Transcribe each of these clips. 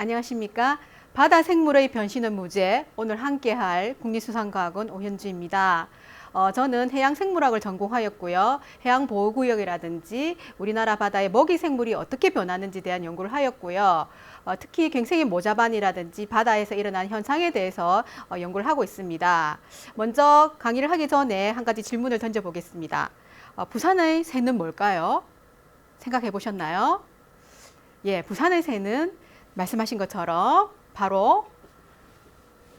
안녕하십니까? 바다 생물의 변신은 무죄. 오늘 함께할 국립수산과학원 오현주입니다. 저는 해양생물학을 전공하였고요. 해양보호구역이라든지 우리나라 바다의 먹이 생물이 어떻게 변하는지에 대한 연구를 하였고요. 특히 갱생의 모자반이라든지 바다에서 일어난 현상에 대해서 연구를 하고 있습니다. 먼저 강의를 하기 전에 한 가지 질문을 던져보겠습니다. 부산의 새는 뭘까요? 생각해 보셨나요? 예, 부산의 새는 말씀하신 것처럼 바로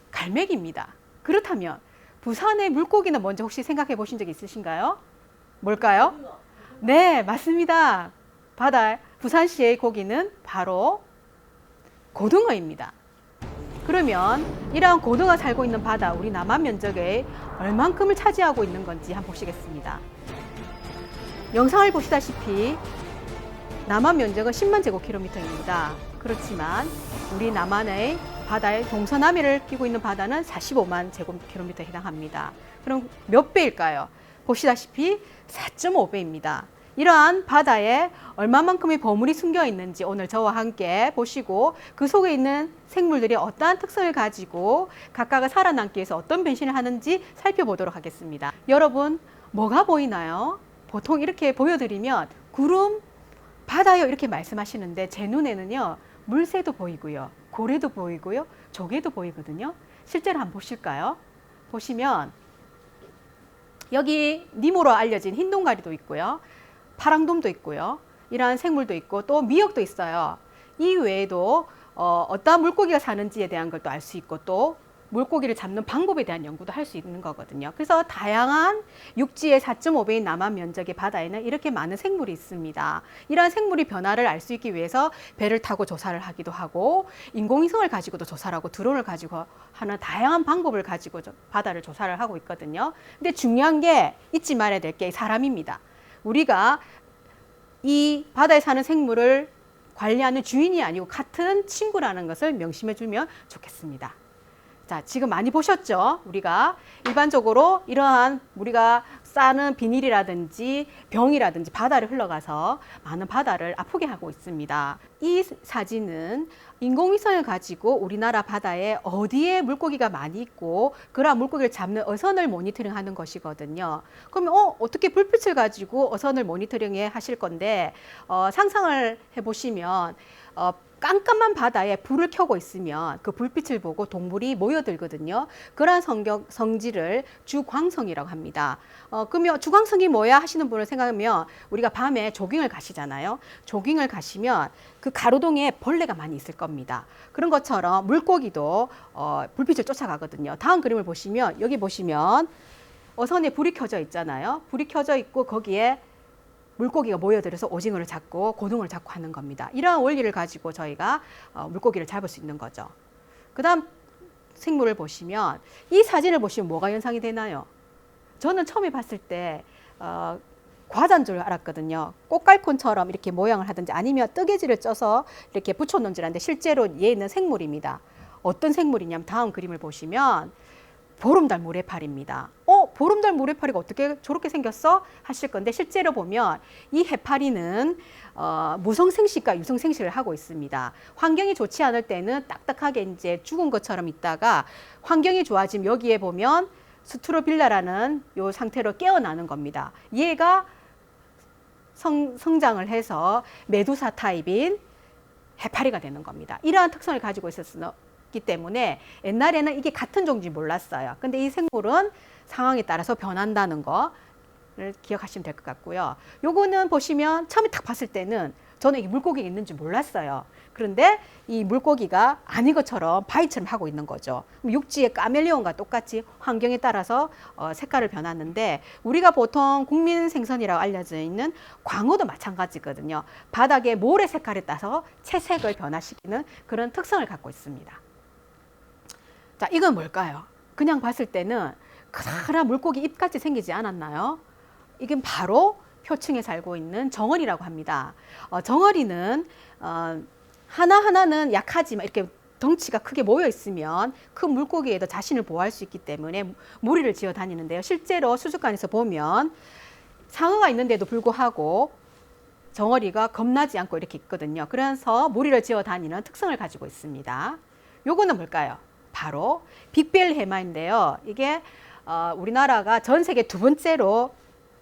갈매기입니다. 그렇다면 부산의 물고기는 먼저 혹시 생각해 보신 적 있으신가요? 뭘까요? 네, 맞습니다. 부산시의 고기는 바로 고등어입니다. 그러면 이러한 고등어가 살고 있는 바다, 우리 남한 면적의 얼만큼을 차지하고 있는 건지 한번 보시겠습니다. 영상을 보시다시피 남한 면적은 10만 제곱킬로미터입니다. 그렇지만 우리 남한의 바다의 동서남해를 끼고 있는 바다는 45만 제곱킬로미터에 해당합니다. 그럼 몇 배일까요? 보시다시피 4.5배입니다. 이러한 바다에 얼마만큼의 보물이 숨겨 있는지 오늘 저와 함께 보시고 그 속에 있는 생물들이 어떠한 특성을 가지고 각각을 살아남기 위해서 어떤 변신을 하는지 살펴보도록 하겠습니다. 여러분, 뭐가 보이나요? 보통 이렇게 보여드리면 구름, 바다요 이렇게 말씀하시는데 제 눈에는요 물새도 보이고요, 고래도 보이고요, 조개도 보이거든요. 실제로 한번 보실까요? 보시면 여기 니모로 알려진 흰동가리도 있고요, 파랑돔도 있고요, 이러한 생물도 있고 또 미역도 있어요. 이 외에도 어떠한 물고기가 사는지에 대한 걸 또 알 수 있고 또 물고기를 잡는 방법에 대한 연구도 할 수 있는 거거든요. 그래서 다양한 육지의 4.5배인 남한 면적의 바다에는 이렇게 많은 생물이 있습니다. 이러한 생물이 변화를 알 수 있기 위해서 배를 타고 조사를 하기도 하고 인공위성을 가지고도 조사를 하고 드론을 가지고 하는 다양한 방법을 가지고 바다를 조사를 하고 있거든요. 근데 중요한 게 잊지 말아야 될 게 사람입니다. 우리가 이 바다에 사는 생물을 관리하는 주인이 아니고 같은 친구라는 것을 명심해 주면 좋겠습니다. 자, 지금 많이 보셨죠? 우리가 일반적으로 이러한 우리가 싸는 비닐이라든지 병이라든지 바다를 흘러가서 많은 바다를 아프게 하고 있습니다. 이 사진은 인공위성을 가지고 우리나라 바다에 어디에 물고기가 많이 있고 그러한 물고기를 잡는 어선을 모니터링하는 것이거든요. 그러면 어떻게 불빛을 가지고 어선을 모니터링해 하실 건데 상상을 해보시면 깜깜한 바다에 불을 켜고 있으면 그 불빛을 보고 동물이 모여들거든요. 그러한 성질을 주광성이라고 합니다. 그러면 주광성이 뭐야 하시는 분을 생각하면 우리가 밤에 조깅을 가시잖아요. 조깅을 가시면 그 가로등에 벌레가 많이 있을 겁니다. 그런 것처럼 물고기도 불빛을 쫓아가거든요. 다음 그림을 보시면 여기 보시면 어선에 불이 켜져 있잖아요. 불이 켜져 있고 거기에 물고기가 모여들어서 오징어를 잡고 고등어를 잡고 하는 겁니다. 이러한 원리를 가지고 저희가 물고기를 잡을 수 있는 거죠. 그 다음 생물을 보시면 이 사진을 보시면 뭐가 연상이 되나요? 저는 처음에 봤을 때 과자인 줄 알았거든요. 꽃갈콘처럼 이렇게 모양을 하든지 아니면 뜨개질을 쪄서 이렇게 붙여놓은 줄 알았는데 실제로 얘는 생물입니다. 어떤 생물이냐면 다음 그림을 보시면 보름달 모래파리입니다. 보름달 모래파리가 어떻게 저렇게 생겼어? 하실 건데 실제로 보면 이 해파리는 무성생식과 유성생식을 하고 있습니다. 환경이 좋지 않을 때는 딱딱하게 이제 죽은 것처럼 있다가 환경이 좋아지면 여기에 보면 스트로빌라라는 요 상태로 깨어나는 겁니다. 얘가 성장을 해서 메두사 타입인 해파리가 되는 겁니다. 이러한 특성을 가지고 있었으나 기 때문에 옛날에는 이게 같은 종인지 몰랐어요. 근데 이 생물은 상황에 따라서 변한다는 거를 기억하시면 될 것 같고요. 요거는 보시면 처음에 딱 봤을 때는 저는 이 물고기가 있는지 몰랐어요. 그런데 이 물고기가 아닌 것처럼 바위처럼 하고 있는 거죠. 육지의 카멜레온과 똑같이 환경에 따라서 색깔을 변하는데 우리가 보통 국민 생선이라고 알려져 있는 광어도 마찬가지거든요. 바닥의 모래 색깔에 따라서 채색을 변화시키는 그런 특성을 갖고 있습니다. 자, 이건 뭘까요? 그냥 봤을 때는 크다란 물고기 입같이 생기지 않았나요? 이건 바로 표층에 살고 있는 정어리라고 합니다. 정어리는 하나하나는 약하지만 이렇게 덩치가 크게 모여 있으면 큰 물고기에도 자신을 보호할 수 있기 때문에 무리를 지어 다니는데요. 실제로 수족관에서 보면 상어가 있는데도 불구하고 정어리가 겁나지 않고 이렇게 있거든요. 그래서 무리를 지어 다니는 특성을 가지고 있습니다. 요거는 뭘까요? 바로 빅벨 해마인데요. 이게 우리나라가 전 세계 두 번째로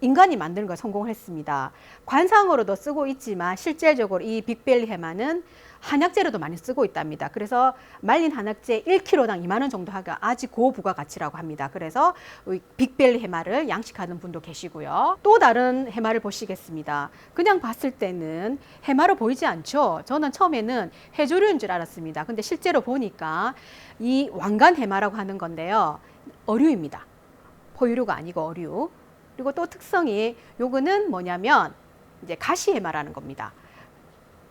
인간이 만드는 걸 성공했습니다. 관상으로도 쓰고 있지만 실제적으로 이 빅벨 해마는 한약재로도 많이 쓰고 있답니다. 그래서 말린 한약재 1kg당 2만 원 정도 하가 아주 고부가가치라고 합니다. 그래서 빅벨 해마를 양식하는 분도 계시고요. 또 다른 해마를 보시겠습니다. 그냥 봤을 때는 해마로 보이지 않죠. 저는 처음에는 해조류인 줄 알았습니다. 근데 실제로 보니까 이 왕관 해마라고 하는 건데요. 어류입니다. 포유류가 아니고 어류. 그리고 또 특성이 요거는 뭐냐면 이제 가시 해마라는 겁니다.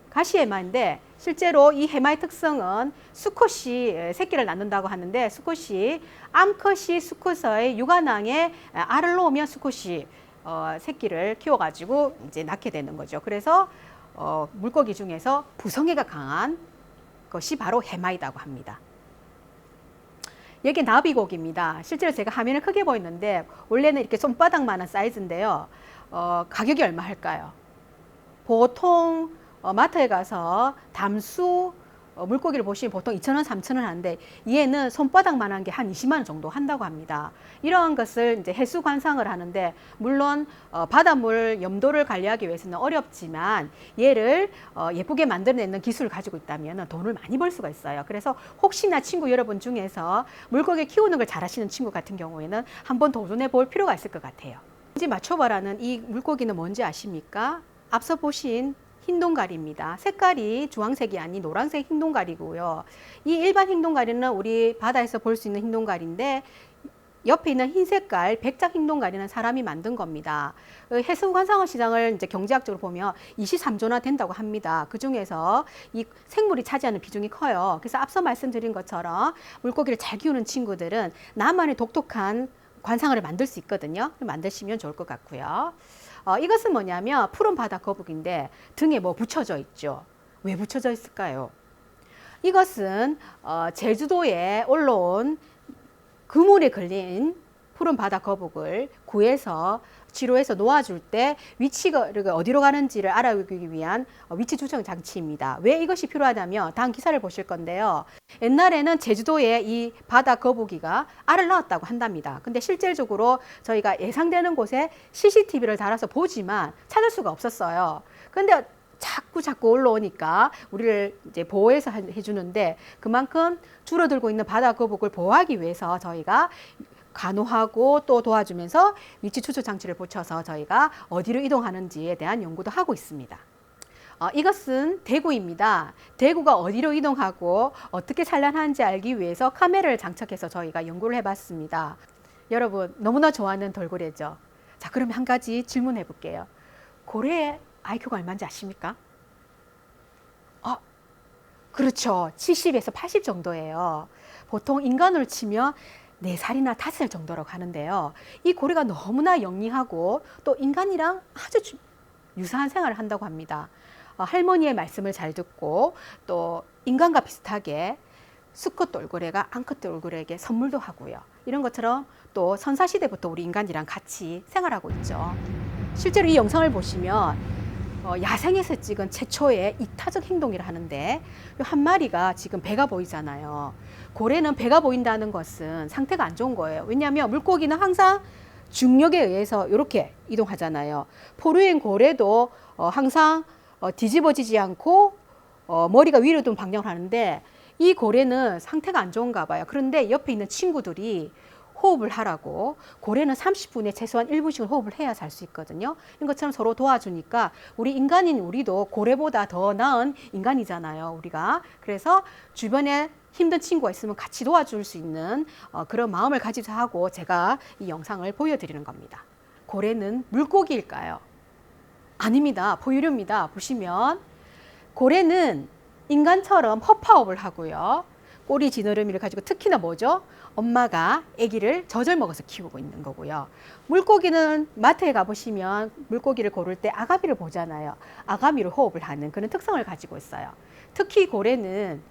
가시 해마인데 실제로 이 해마의 특성은 수컷이 새끼를 낳는다고 하는데 수컷이 암컷이 수컷의 육아낭에 알을 놓으면 수컷이 새끼를 키워가지고 이제 낳게 되는 거죠. 그래서 물고기 중에서 부성애가 강한 것이 바로 해마이라고 합니다. 여기 나비고기입니다. 실제로 제가 화면을 크게 보이는데 원래는 이렇게 손바닥만한 사이즈인데요. 가격이 얼마 할까요? 보통 마트에 가서 담수 물고기를 보시면 보통 2,000원, 3,000원 하는데 얘는 손바닥만한 게 한 20만 원 정도 한다고 합니다. 이러한 것을 이제 해수 관상을 하는데 물론 바닷물 염도를 관리하기 위해서는 어렵지만 얘를 예쁘게 만들어내는 기술을 가지고 있다면 돈을 많이 벌 수가 있어요. 그래서 혹시나 친구 여러분 중에서 물고기 키우는 걸 잘하시는 친구 같은 경우에는 한번 도전해 볼 필요가 있을 것 같아요. 이제 맞춰봐라는 이 물고기는 뭔지 아십니까? 앞서 보신 흰동가리입니다. 색깔이 주황색이 아닌 노란색 흰동가리고요. 이 일반 흰동가리는 우리 바다에서 볼 수 있는 흰동가리인데 옆에 있는 흰 색깔 백작 흰동가리는 사람이 만든 겁니다. 해수관상어 시장을 이제 경제학적으로 보면 23조나 된다고 합니다. 그 중에서 이 생물이 차지하는 비중이 커요. 그래서 앞서 말씀드린 것처럼 물고기를 잘 키우는 친구들은 나만의 독특한 관상어를 만들 수 있거든요. 만드시면 좋을 것 같고요. 이것은 뭐냐면 푸른 바다 거북인데 등에 뭐 붙여져 있죠. 왜 붙여져 있을까요? 이것은 제주도에 올라온 그물에 걸린 푸른 바다 거북을 구해서 치료해서 놓아줄 때 위치가 어디로 가는지를 알아보기 위한 위치 추정 장치입니다. 왜 이것이 필요하다면 다음 기사를 보실 건데요. 옛날에는 제주도에 이 바다 거북이가 알을 낳았다고 한답니다. 근데 실질적으로 저희가 예상되는 곳에 CCTV를 달아서 보지만 찾을 수가 없었어요. 근데 자꾸 올라오니까 우리를 이제 보호해서 해주는데 그만큼 줄어들고 있는 바다 거북을 보호하기 위해서 저희가 간호하고 또 도와주면서 위치 추적 장치를 붙여서 저희가 어디로 이동하는지에 대한 연구도 하고 있습니다. 이것은 대구입니다. 대구가 어디로 이동하고 어떻게 산란하는지 알기 위해서 카메라를 장착해서 저희가 연구를 해봤습니다. 여러분 너무나 좋아하는 돌고래죠. 자, 그럼 한 가지 질문해 볼게요. 고래의 IQ가 얼마인지 아십니까? 그렇죠. 70에서 80 정도예요. 보통 인간으로 치면 4살이나 5살 정도라고 하는데요. 이 고래가 너무나 영리하고 또 인간이랑 아주 유사한 생활을 한다고 합니다. 할머니의 말씀을 잘 듣고 또 인간과 비슷하게 수컷 돌고래가 암컷 돌고래에게 선물도 하고요. 이런 것처럼 또 선사시대부터 우리 인간이랑 같이 생활하고 있죠. 실제로 이 영상을 보시면 야생에서 찍은 최초의 이타적 행동이라 하는데 한 마리가 지금 배가 보이잖아요. 고래는 배가 보인다는 것은 상태가 안 좋은 거예요. 왜냐하면 물고기는 항상 중력에 의해서 이렇게 이동하잖아요. 포류인 고래도 항상 뒤집어지지 않고 머리가 위로 둔 방향을 하는데 이 고래는 상태가 안 좋은가 봐요. 그런데 옆에 있는 친구들이 호흡을 하라고 고래는 30분에 최소한 1분씩은 호흡을 해야 살 수 있거든요. 이런 것처럼 서로 도와주니까 우리 인간인 우리도 고래보다 더 나은 인간이잖아요. 우리가. 그래서 주변에 힘든 친구가 있으면 같이 도와줄 수 있는 그런 마음을 가지자 하고 제가 이 영상을 보여드리는 겁니다. 고래는 물고기일까요? 아닙니다. 포유류입니다. 보시면 고래는 인간처럼 허파업을 하고요. 꼬리 지느러미를 가지고 특히나 뭐죠? 엄마가 아기를 젖을 먹어서 키우고 있는 거고요. 물고기는 마트에 가보시면 물고기를 고를 때 아가미를 보잖아요. 아가미로 호흡을 하는 그런 특성을 가지고 있어요. 특히 고래는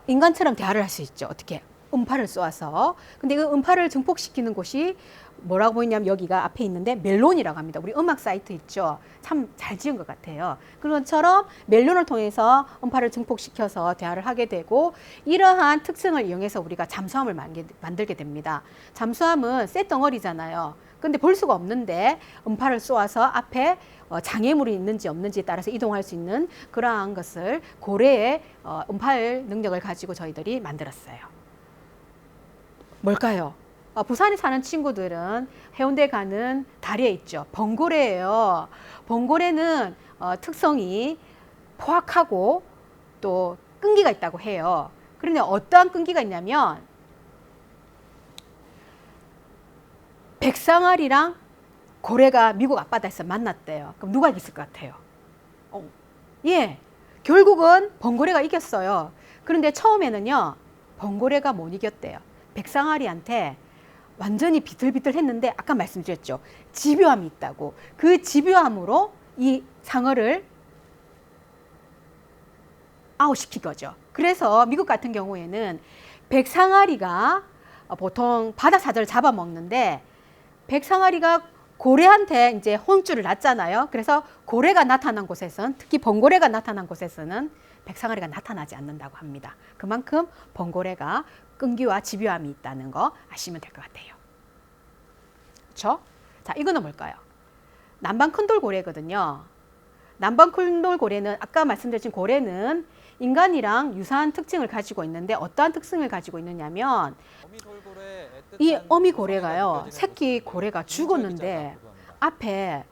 인간처럼 대화를 할 수 있죠. 어떻게? 음파를 쏘아서. 근데 그 음파를 증폭시키는 곳이 뭐라고 보이냐면 여기가 앞에 있는데 멜론이라고 합니다. 우리 음악 사이트 있죠. 참 잘 지은 것 같아요. 그런 것처럼 멜론을 통해서 음파를 증폭시켜서 대화를 하게 되고, 이러한 특성을 이용해서 우리가 잠수함을 만들게 됩니다. 잠수함은 쇳덩어리잖아요. 근데 볼 수가 없는데 음파를 쏘아서 앞에 장애물이 있는지 없는지에 따라서 이동할 수 있는 그러한 것을 고래의 음파할 능력을 가지고 저희들이 만들었어요. 뭘까요? 부산에 사는 친구들은 해운대 가는 다리에 있죠. 번고래예요. 번고래는 특성이 포악하고 또 끈기가 있다고 해요. 그런데 어떠한 끈기가 있냐면 백상아리랑 고래가 미국 앞바다에서 만났대요. 그럼 누가 이겼을 것 같아요? 예, 결국은 번고래가 이겼어요. 그런데 처음에는요, 번고래가 못 이겼대요. 백상아리한테 완전히 비틀비틀했는데 아까 말씀드렸죠. 집요함이 있다고. 그 집요함으로 이 상어를 아웃시킨 거죠. 그래서 미국 같은 경우에는 백상아리가 보통 바다사자를 잡아먹는데 백상아리가 고래한테 이제 혼쭐을 났잖아요. 그래서 고래가 나타난 곳에서는, 특히 번고래가 나타난 곳에서는 백상아리가 나타나지 않는다고 합니다. 그만큼 번고래가 끈기와 집요함이 있다는 거 아시면 될 것 같아요. 그렇죠? 자, 이거는 뭘까요? 남방 큰돌고래거든요. 남방 큰돌고래는 아까 말씀드린 고래는 인간이랑 유사한 특징을 가지고 있는데 어떠한 특징을 가지고 있느냐면 이 어미고래가요, 새끼 고래가 죽었는데 앞에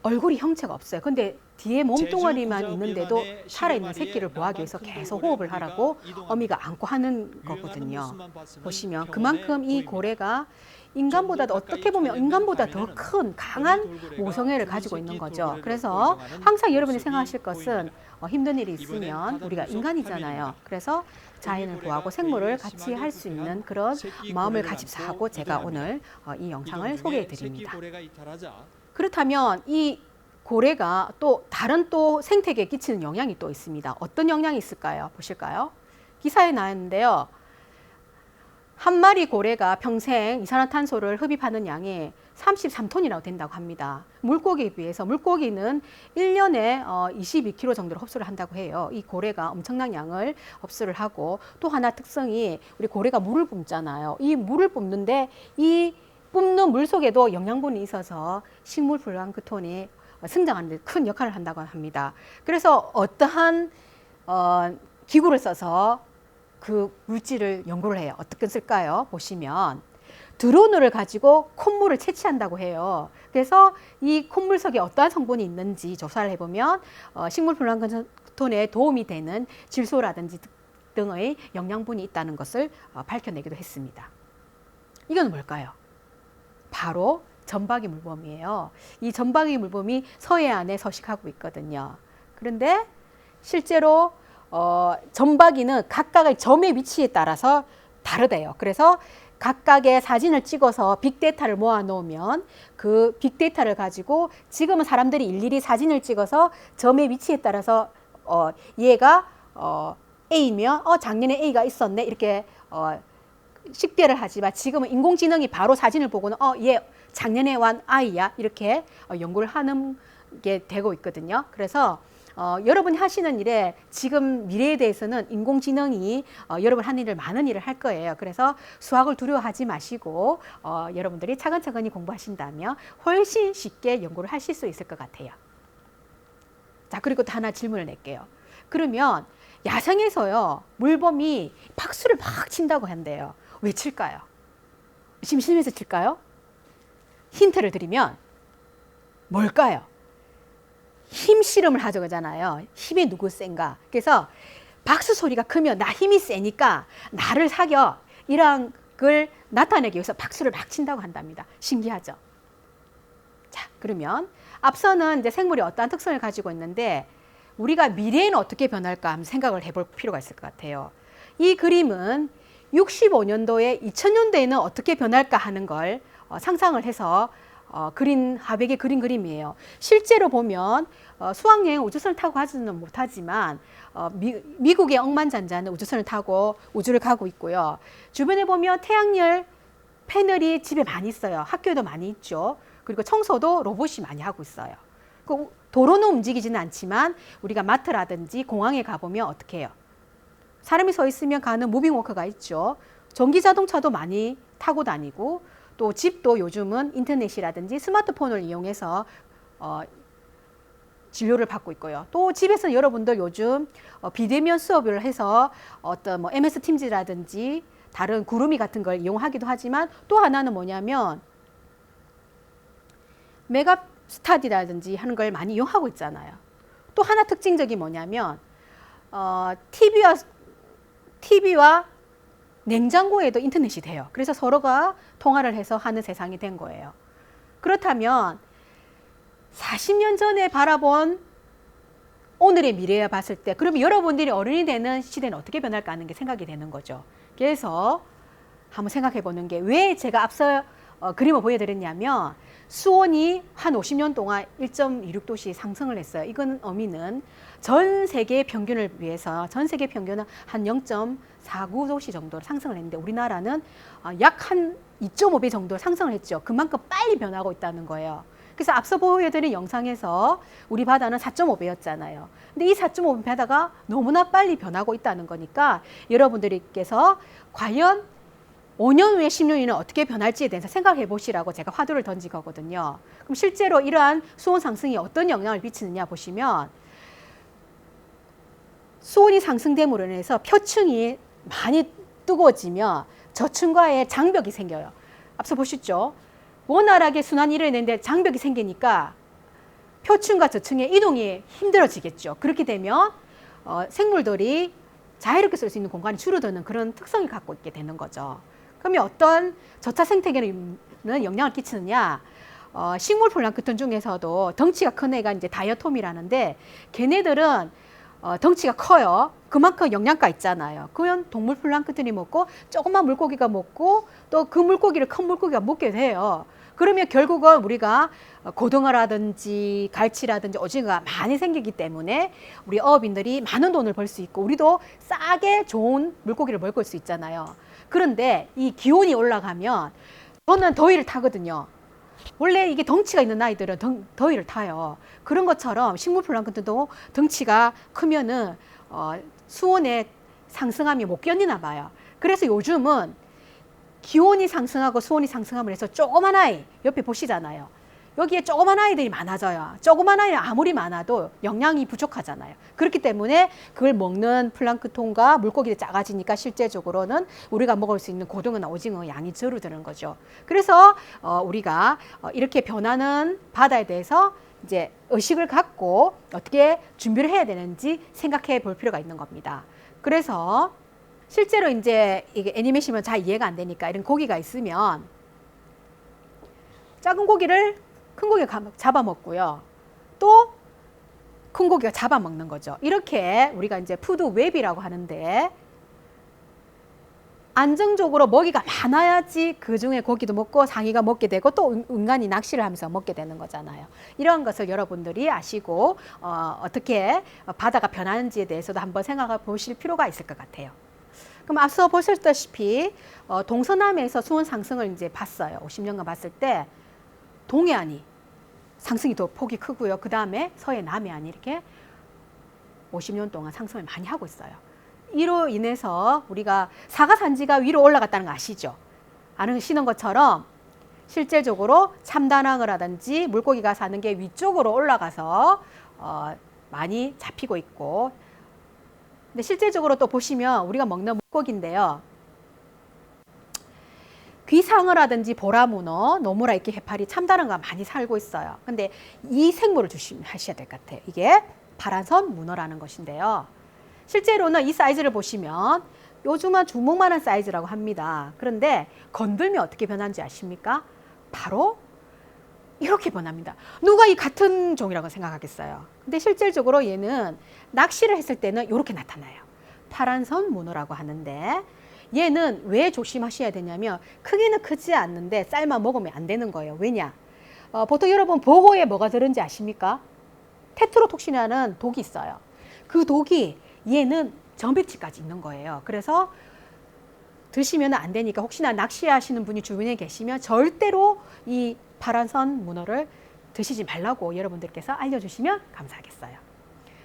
얼굴이 형체가 없어요. 근데 뒤에 몸뚱아리만 있는데도 살아있는 새끼를 보호하기 위해서 계속 호흡을 하라고 어미가 안고 하는 거거든요. 보시면 그만큼 이 고래가 인간보다도, 어떻게 보면 인간보다 더 큰 강한 모성애를 가지고 있는 거죠. 그래서 항상 여러분이 생각하실 것은 힘든 일이 있으면 우리가 인간이잖아요. 그래서 자연을 보호하고 생물을 같이 할 수 있는 그런 마음을 가집사 하고 제가 오늘 이 영상을 소개해 드립니다. 그렇다면 이 고래가 또 다른 또 생태계에 끼치는 영향이 또 있습니다. 어떤 영향이 있을까요? 보실까요? 기사에 나왔는데요. 한 마리 고래가 평생 이산화탄소를 흡입하는 양이 33톤이라고 된다고 합니다. 물고기에 비해서 물고기는 1년에 22kg 정도를 흡수를 한다고 해요. 이 고래가 엄청난 양을 흡수를 하고, 또 하나 특성이 우리 고래가 물을 뿜잖아요. 이 물을 뿜는데 이 뿜는 물 속에도 영양분이 있어서 식물 플랑크톤이 성장하는 데 큰 역할을 한다고 합니다. 그래서 어떠한 기구를 써서 그 물질을 연구를 해요. 어떻게 쓸까요? 보시면 드론을 가지고 콧물을 채취한다고 해요. 그래서 이 콧물 속에 어떠한 성분이 있는지 조사를 해보면 식물 플랑크톤에 도움이 되는 질소라든지 등의 영양분이 있다는 것을 밝혀내기도 했습니다. 이건 뭘까요? 바로 점박이 물범이에요. 이 점박이 물범이 서해안에 서식하고 있거든요. 그런데 실제로 점박이는 각각의 점의 위치에 따라서 다르대요. 그래서 각각의 사진을 찍어서 빅데이터를 모아 놓으면 그 빅데이터를 가지고 지금은 사람들이 일일이 사진을 찍어서 점의 위치에 따라서 얘가 A면 작년에 A가 있었네 이렇게 식대를 하지만, 지금은 인공지능이 바로 사진을 보고는 얘 작년에 완 아이야 이렇게 연구를 하는 게 되고 있거든요. 그래서 여러분이 하시는 일에 지금 미래에 대해서는 인공지능이 여러분 하는 일을 많은 일을 할 거예요. 그래서 수학을 두려워하지 마시고 여러분들이 차근차근히 공부하신다면 훨씬 쉽게 연구를 하실 수 있을 것 같아요. 자, 그리고 또 하나 질문을 낼게요. 그러면 야생에서요, 물범이 박수를 막 친다고 한대요. 왜 칠까요? 심심해서 칠까요? 힌트를 드리면 뭘까요? 힘 실험을 하죠, 그러잖아요. 힘이 누구 센가. 그래서 박수 소리가 크면 나 힘이 세니까 나를 사겨, 이런 걸 나타내기 위해서 박수를 막 친다고 한답니다. 신기하죠? 자, 그러면 앞서는 이제 생물이 어떠한 특성을 가지고 있는데 우리가 미래에는 어떻게 변할까 한번 생각을 해볼 필요가 있을 것 같아요. 이 그림은 65년도에 2000년대에는 어떻게 변할까 하는 걸 상상을 해서 그린 하백에 그린 그림이에요. 실제로 보면 수학여행 우주선을 타고 가지는 못하지만 미국의 억만장자는 우주선을 타고 우주를 가고 있고요. 주변에 보면 태양열 패널이 집에 많이 있어요. 학교에도 많이 있죠. 그리고 청소도 로봇이 많이 하고 있어요. 도로는 움직이지는 않지만 우리가 마트라든지 공항에 가보면 어떻게 해요? 사람이 서 있으면 가는 무빙워커가 있죠. 전기 자동차도 많이 타고 다니고 또 집도 요즘은 인터넷이라든지 스마트폰을 이용해서 진료를 받고 있고요. 또 집에서 여러분들 요즘 비대면 수업을 해서 어떤 뭐 MS 팀즈라든지 다른 구루미 같은 걸 이용하기도 하지만 또 하나는 뭐냐면 메가 스타디라든지 하는 걸 많이 이용하고 있잖아요. 또 하나 특징적이 뭐냐면 TV와 냉장고에도 인터넷이 돼요. 그래서 서로가 통화를 해서 하는 세상이 된 거예요. 그렇다면 40년 전에 바라본 오늘의 미래에 봤을 때 그러면 여러분들이 어른이 되는 시대는 어떻게 변할까 하는 게 생각이 되는 거죠. 그래서 한번 생각해 보는 게 왜 제가 앞서 그림을 보여드렸냐면 수온이 한 50년 동안 1.26도씩 상승을 했어요. 이건 의미는 전 세계 평균을 위해서 전 세계 평균은 한 0.49도씨 정도 상승을 했는데 우리나라는 약 한 2.5배 정도 상승을 했죠. 그만큼 빨리 변하고 있다는 거예요. 그래서 앞서 보여드린 영상에서 우리 바다는 4.5배였잖아요. 근데 이 4.5배 바다가 너무나 빨리 변하고 있다는 거니까 여러분들께서 과연 5년 후에 10년 후에는 어떻게 변할지에 대해서 생각해 보시라고 제가 화두를 던진 거거든요. 그럼 실제로 이러한 수온 상승이 어떤 영향을 미치느냐 보시면 수온이 상승됨으로 인해서 표층이 많이 뜨거워지면 저층과의 장벽이 생겨요. 앞서 보셨죠? 원활하게 순환이 일어나는데 장벽이 생기니까 표층과 저층의 이동이 힘들어지겠죠. 그렇게 되면 생물들이 자유롭게 쓸 수 있는 공간이 줄어드는 그런 특성을 갖고 있게 되는 거죠. 그러면 어떤 저차 생태계는 영향을 끼치느냐? 식물 플랑크톤 중에서도 덩치가 큰 애가 이제 다이어톰이라는데 걔네들은 덩치가 커요. 그만큼 영양가 있잖아요. 그건 동물 플랑크톤이 먹고 조그만 물고기가 먹고 또 그 물고기를 큰 물고기가 먹게 돼요. 그러면 결국은 우리가 고등어라든지 갈치라든지 오징어가 많이 생기기 때문에 우리 어업인들이 많은 돈을 벌 수 있고 우리도 싸게 좋은 물고기를 먹을 수 있잖아요. 그런데 이 기온이 올라가면 저는 더위를 타거든요. 원래 이게 덩치가 있는 아이들은 더위를 타요. 그런 것처럼 식물 플랑크톤도 덩치가 크면은 수온의 상승함이 못 견디나 봐요. 그래서 요즘은 기온이 상승하고 수온이 상승함을 해서 조그만 아이 옆에 보시잖아요. 여기에 조그만 아이들이 많아져요. 조그만 아이는 아무리 많아도 영양이 부족하잖아요. 그렇기 때문에 그걸 먹는 플랑크톤과 물고기들이 작아지니까 실제적으로는 우리가 먹을 수 있는 고등어나 오징어 양이 줄어드는 거죠. 그래서 우리가 이렇게 변하는 바다에 대해서 이제 의식을 갖고 어떻게 준비를 해야 되는지 생각해 볼 필요가 있는 겁니다. 그래서 실제로 이제 이게 애니메이션은 잘 이해가 안 되니까 이런 고기가 있으면 작은 고기를 큰 고기가 잡아먹고요. 또 큰 고기가 잡아먹는 거죠. 이렇게 우리가 이제 푸드 웹이라고 하는데 안정적으로 먹이가 많아야지 그 중에 고기도 먹고 상위가 먹게 되고 또 은간히 낚시를 하면서 먹게 되는 거잖아요. 이런 것을 여러분들이 아시고 어떻게 바다가 변하는지에 대해서도 한번 생각해 보실 필요가 있을 것 같아요. 그럼 앞서 보셨다시피 동서남에서 수온 상승을 이제 봤어요. 50년간 봤을 때 동해안이 상승이 더 폭이 크고요. 그 다음에 서해 남해안이 이렇게 50년 동안 상승을 많이 하고 있어요. 이로 인해서 우리가 사가산지가 위로 올라갔다는 거 아시죠? 아시는 것처럼 실질적으로 참다랑어 라든지 물고기가 사는 게 위쪽으로 올라가서 많이 잡히고 있고 근데 실질적으로 또 보시면 우리가 먹는 물고기인데요. 귀상어라든지 보라문어, 노무라 이렇게 해파리, 참다랑어가 많이 살고 있어요. 근데 이 생물을 조심하셔야 될 것 같아요. 이게 파란선 문어라는 것인데요. 실제로는 이 사이즈를 보시면 요즘은 주먹만한 사이즈라고 합니다. 그런데 건들면 어떻게 변하는지 아십니까? 바로 이렇게 변합니다. 누가 이 같은 종이라고 생각하겠어요? 근데 실질적으로 얘는 낚시를 했을 때는 이렇게 나타나요. 파란선 문어라고 하는데 얘는 왜 조심하셔야 되냐면 크기는 크지 않는데 삶아 먹으면 안 되는 거예요. 왜냐? 보통 여러분 보고에 뭐가 들은지 아십니까? 테트로톡신이라는 독이 있어요. 그 독이 얘는 점백질까지 있는 거예요. 그래서 드시면 안 되니까 혹시나 낚시하시는 분이 주변에 계시면 절대로 이 파란선 문어를 드시지 말라고 여러분들께서 알려주시면 감사하겠어요.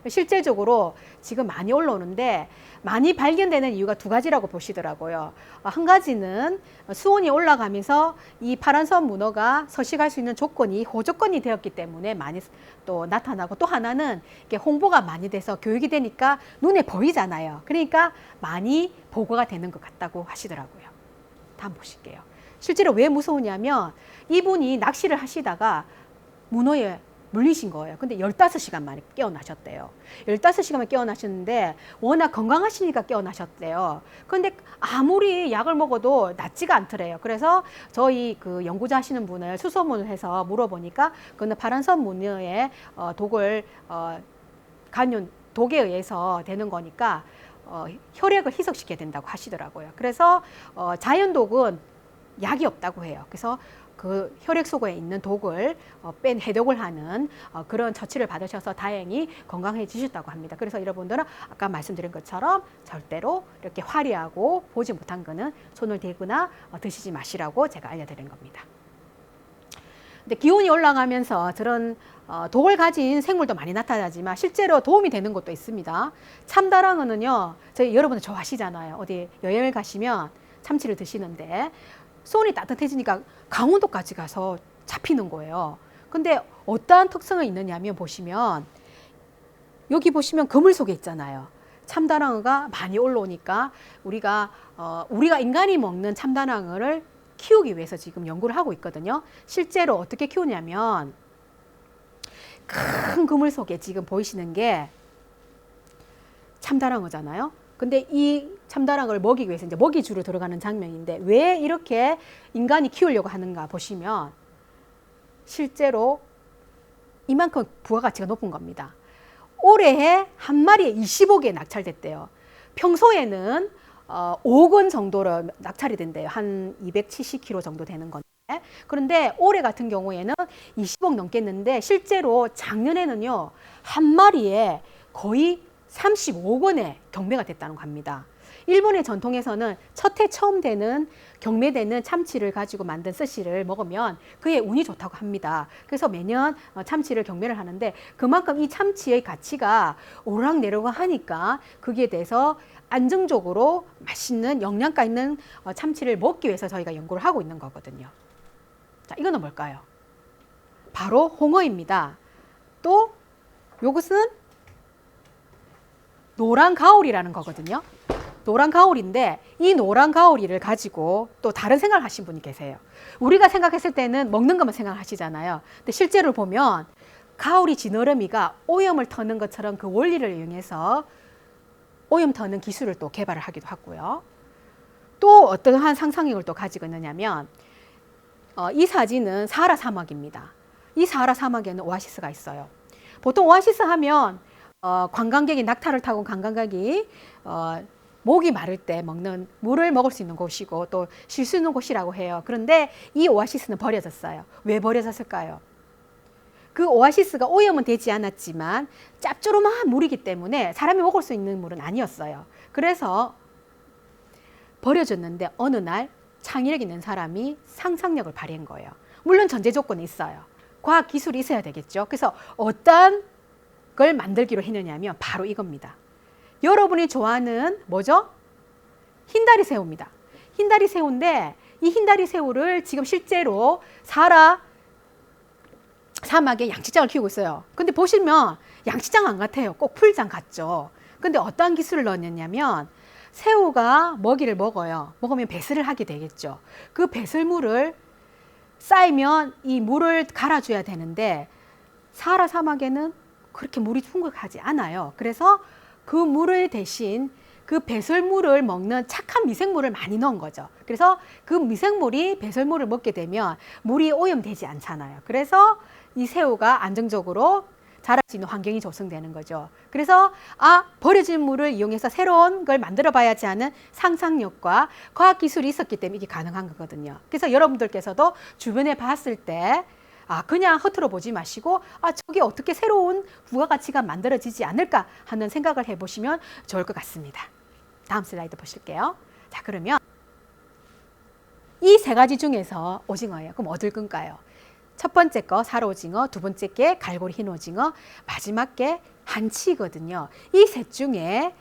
실제적으로 지금 많이 올라오는데 많이 발견되는 이유가 두 가지라고 보시더라고요. 한 가지는 수온이 올라가면서 이 파란선 문어가 서식할 수 있는 조건이 호조건이 되었기 때문에 많이 또 나타나고, 또 하나는 이게 홍보가 많이 돼서 교육이 되니까 눈에 보이잖아요. 그러니까 많이 보고가 되는 것 같다고 하시더라고요. 다음 보실게요. 실제로 왜 무서우냐면 이분이 낚시를 하시다가 문어에 물리신 거예요. 근데 15시간 만에 깨어나셨대요. 15시간 만에 깨어나셨는데 워낙 건강하시니까 깨어나셨대요. 근데 아무리 약을 먹어도 낫지가 않더래요. 그래서 저희 그 연구자 하시는 분을 수소문을 해서 물어보니까 그는 파란선 문어의 독을 간염 독에 의해서 되는 거니까 혈액을 희석시켜야 된다고 하시더라고요. 그래서 자연독은 약이 없다고 해요. 그래서 그 혈액 속에 있는 독을 뺀 해독을 하는 그런 처치를 받으셔서 다행히 건강해지셨다고 합니다. 그래서 여러분들은 아까 말씀드린 것처럼 절대로 이렇게 화려하고 보지 못한 거는 손을 대거나 드시지 마시라고 제가 알려드린 겁니다. 근데 기온이 올라가면서 저런 독을 가진 생물도 많이 나타나지만 실제로 도움이 되는 것도 있습니다. 참다랑어는요, 저희 여러분들 좋아하시잖아요. 어디 여행을 가시면 참치를 드시는데 손이 따뜻해지니까 강원도까지 가서 잡히는 거예요. 근데 어떠한 특성이 있느냐면 보시면 여기 보시면 그물 속에 있잖아요. 참다랑어가 많이 올라오니까 우리가 인간이 먹는 참다랑어를 키우기 위해서 지금 연구를 하고 있거든요. 실제로 어떻게 키우냐면 큰 그물 속에 지금 보이시는 게 참다랑어잖아요. 근데 이 참다랑어를 먹이기 위해서 이제 먹이주로 들어가는 장면인데 왜 이렇게 인간이 키우려고 하는가 보시면 실제로 이만큼 부가가치가 높은 겁니다. 올해 한 마리에 25개 낙찰됐대요. 평소에는 5억 원 정도로 낙찰이 된대요. 한 270kg 정도 되는 건데. 그런데 올해 같은 경우에는 20억 넘겠는데 실제로 작년에는요. 한 마리에 거의 35억 원에 경매가 됐다는 겁니다. 일본의 전통에서는 첫 해 처음 되는 경매되는 참치를 가지고 만든 스시를 먹으면 그의 운이 좋다고 합니다. 그래서 매년 참치를 경매를 하는데 그만큼 이 참치의 가치가 오락내리락 하니까 거기에 대해서 안정적으로 맛있는 영양가 있는 참치를 먹기 위해서 저희가 연구를 하고 있는 거거든요. 자, 이거는 뭘까요? 바로 홍어입니다. 또 이것은 노란 가오리라는 거거든요. 노란 가오리인데 이 노란 가오리를 가지고 또 다른 생각을 하신 분이 계세요. 우리가 생각했을 때는 먹는 것만 생각하시잖아요. 근데 실제로 보면 가오리 지느러미가 오염을 터는 것처럼 그 원리를 이용해서 오염 터는 기술을 또 개발을 하기도 하고요. 또 어떠한 상상력을 또 가지고 있느냐면 이 사진은 사하라 사막입니다. 이 사하라 사막에는 오아시스가 있어요. 보통 오아시스 하면 관광객이 낙타를 타고 관광객이 목이 마를 때 먹는 물을 먹을 수 있는 곳이고 또 쉴 수 있는 곳이라고 해요. 그런데 이 오아시스는 버려졌어요. 왜 버려졌을까요? 그 오아시스가 오염은 되지 않았지만 짭조름한 물이기 때문에 사람이 먹을 수 있는 물은 아니었어요. 그래서 버려졌는데 어느 날 창의력 있는 사람이 상상력을 발휘한 거예요. 물론 전제 조건이 있어요. 과학 기술이 있어야 되겠죠. 그래서 어떤 걸 만들기로 했느냐면 바로 이겁니다. 여러분이 좋아하는 뭐죠? 흰다리 새우입니다. 흰다리 새우인데 이 흰다리 새우를 지금 실제로 사하라 사막에 양식장을 키우고 있어요. 근데 보시면 양식장 안 같아요. 꼭 풀장 같죠. 근데 어떠한 기술을 넣었냐면 새우가 먹이를 먹어요. 먹으면 배설을 하게 되겠죠. 그 배설물을 쌓이면 이 물을 갈아줘야 되는데 사하라 사막에는 그렇게 물이 풍부하지 않아요. 그래서 그 물을 대신 그 배설물을 먹는 착한 미생물을 많이 넣은 거죠. 그래서 그 미생물이 배설물을 먹게 되면 물이 오염되지 않잖아요. 그래서 이 새우가 안정적으로 자랄 수 있는 환경이 조성되는 거죠. 그래서 버려진 물을 이용해서 새로운 걸 만들어 봐야지 하는 상상력과 과학기술이 있었기 때문에 이게 가능한 거거든요. 그래서 여러분들께서도 주변에 봤을 때 그냥 허투루 보지 마시고 저게 어떻게 새로운 부가가치가 만들어지지 않을까 하는 생각을 해보시면 좋을 것 같습니다. 다음 슬라이드 보실게요. 자, 그러면 이 세 가지 중에서 오징어예요. 그럼 어딜 끈까요? 첫 번째 거 살오징어, 두 번째 게 갈고리 흰 오징어, 마지막 게 한치거든요. 이 셋 중에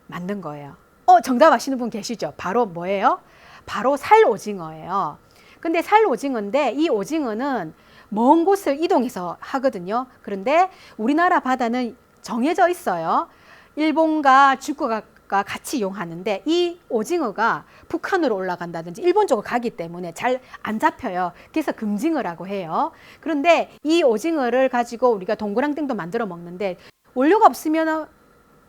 만든 거예요. 정답 아시는 분 계시죠? 바로 뭐예요? 바로 살오징어예요. 근데 살오징어인데 이 오징어는 먼 곳을 이동해서 하거든요. 그런데 우리나라 바다는 정해져 있어요. 일본과 중국과 같이 이용하는데 이 오징어가 북한으로 올라간다든지 일본 쪽으로 가기 때문에 잘 안 잡혀요. 그래서 금징어라고 해요. 그런데 이 오징어를 가지고 우리가 동그랑땡도 만들어 먹는데 원료가 없으면